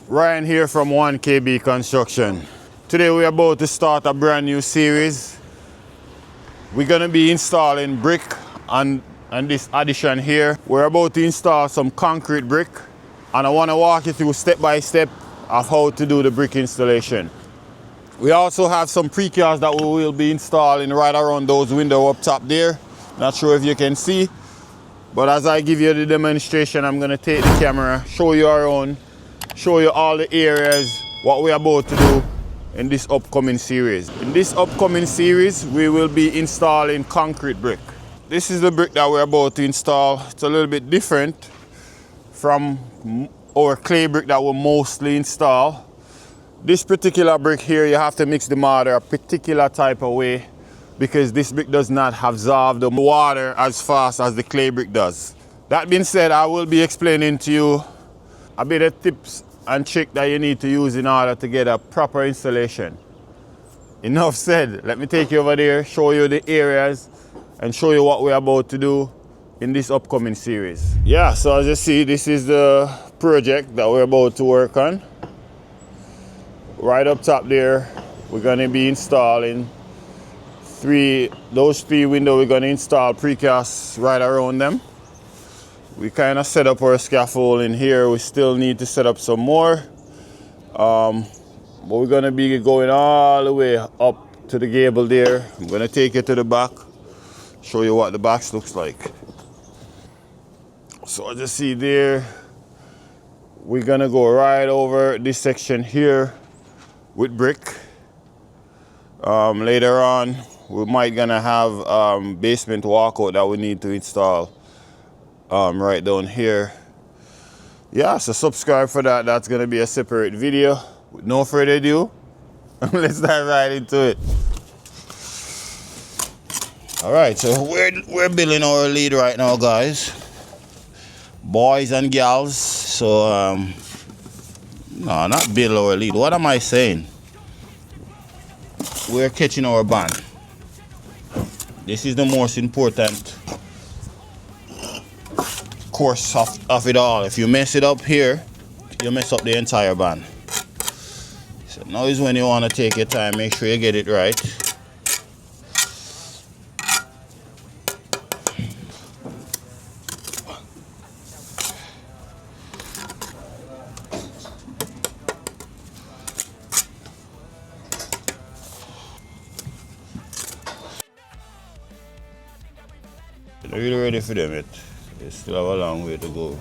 Ryan here from 1KB Construction. Today we're about to start a brand new series. We're gonna be installing brick on this addition here. We're about to install some concrete brick, and I wanna walk you through step by step of how to do the brick installation. We also have some precast that we will be installing right around those windows up top there. Not sure if you can see, but as I give you the demonstration, I'm gonna take the camera, show you around, show you all the areas, what we're about to do in this upcoming series. In this upcoming series, we will be installing concrete brick. This is the brick that we're about to install. It's a little bit different from our clay brick that we mostly install. This particular brick here, you have to mix the mortar a particular type of way because this brick does not absorb the water as fast as the clay brick does. That being said, I will be explaining to you a bit of tips and tricks that you need to use in order to get a proper installation. Enough said, let me take you over there, show you the areas and show you what we're about to do in this upcoming series. Yeah, so as you see, this is the project that we're about to work on. Right up top there, we're gonna be installing those three windows. We're gonna install precast right around them. We kind of set up our scaffold in here. We still need to set up some more. But we're gonna be going all the way up to the gable there. I'm gonna take you to the back, show you what the box looks like. So as you see there, we're gonna go right over this section here with brick. Later on, we might gonna have basement walkout that we need to install right down here. Yeah, so subscribe for that. That's gonna be a separate video. With no further ado, let's dive right into it. All right, so we're building our lead right now, guys, boys and gals. So no, not build our lead. What am I saying? We're catching our band. This is the most important course of it all. If you mess it up here, you mess up the entire band. So now is when you want to take your time, make sure you get it right. Are you ready for them yet? They still have a long way to go.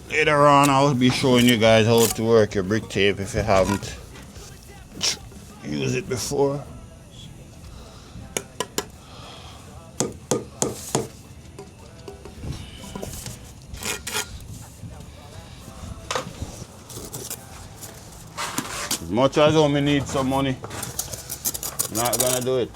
Later on, I'll be showing you guys how to work your brick tape if you haven't used it before. As much as we need some money, not gonna do it.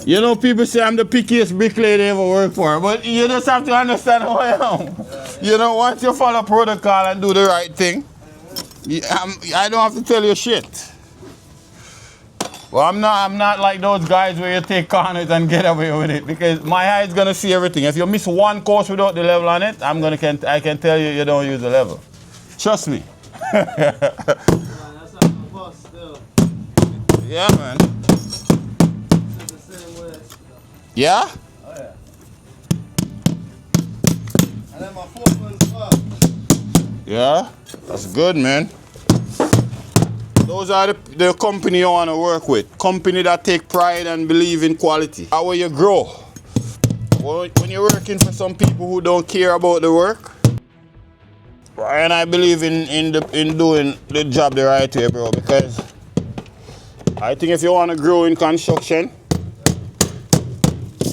You know, people say I'm the pickiest bricklayer they ever worked for, but you just have to understand who I am. You know, once you follow protocol and do the right thing, I don't have to tell you shit. Well, I'm not like those guys where you take corners and get away with it, because my eye is gonna see everything. If you miss one course without the level on it, I can tell you you don't use the level. Trust me. That's not the bus still. Yeah, man. It's the same way. Yeah? Oh yeah. And then my footman's up. Yeah? That's good, man. Those are the company you want to work with. Company that take pride and believe in quality. How will you grow? When you're working for some people who don't care about the work, and I believe in doing the job the right way, bro, because I think if you want to grow in construction,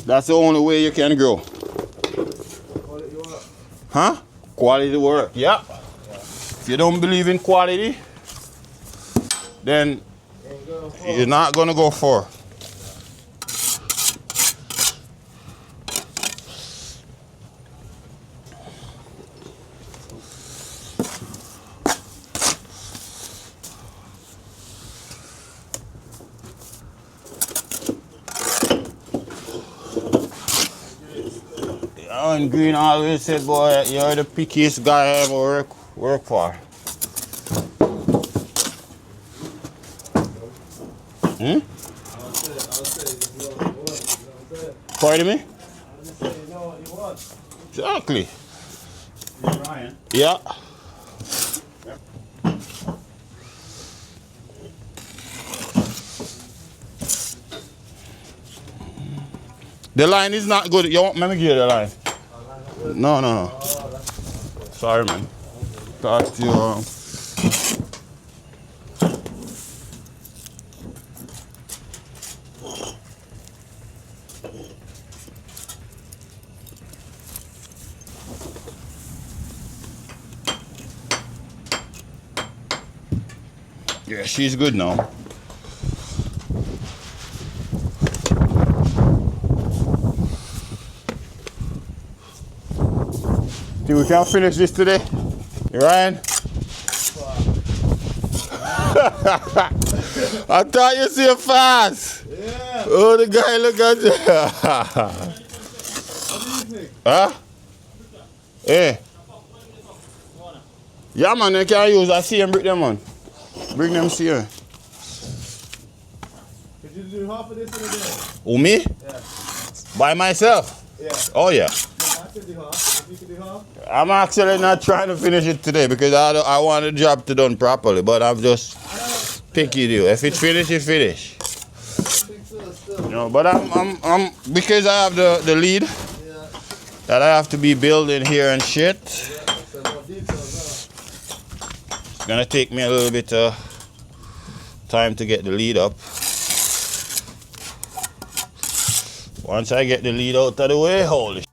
that's the only way you can grow. Quality work. Huh? Quality work, yeah. If you don't believe in quality, then you're not gonna go far. And Green always said, boy, you're the pickiest guy I ever work for. Hmm? I'll say, you know what you want. You know what I'm saying? Pardon me? I'll just say, you know what you want. Exactly. Ryan. Yeah. The line is not good. You want me to give you the line? No. Sorry, man. Talk to you. Yeah, she's good now. Think we can finish this today? Ryan? I thought you see fast. Yeah. Oh, the guy look at you. What do you think? Huh? Hey. Yeah, man, you can use a CM brick them, man. Bring them CM. Could you do half of this in a day? Who, me? Yeah. By myself? Yeah. Oh, yeah. I could do half. If you could do half. I'm actually not trying to finish it today because I want the job to done properly, but I'm just picky, dude. If it's finished, it's finished. I think so still. You know, but I'm because I have the lead Yeah. that I have to be building here and shit. Yeah. So more details It's gonna take me a little bit of time to get the lead up. Once I get the lead out of the way, holy.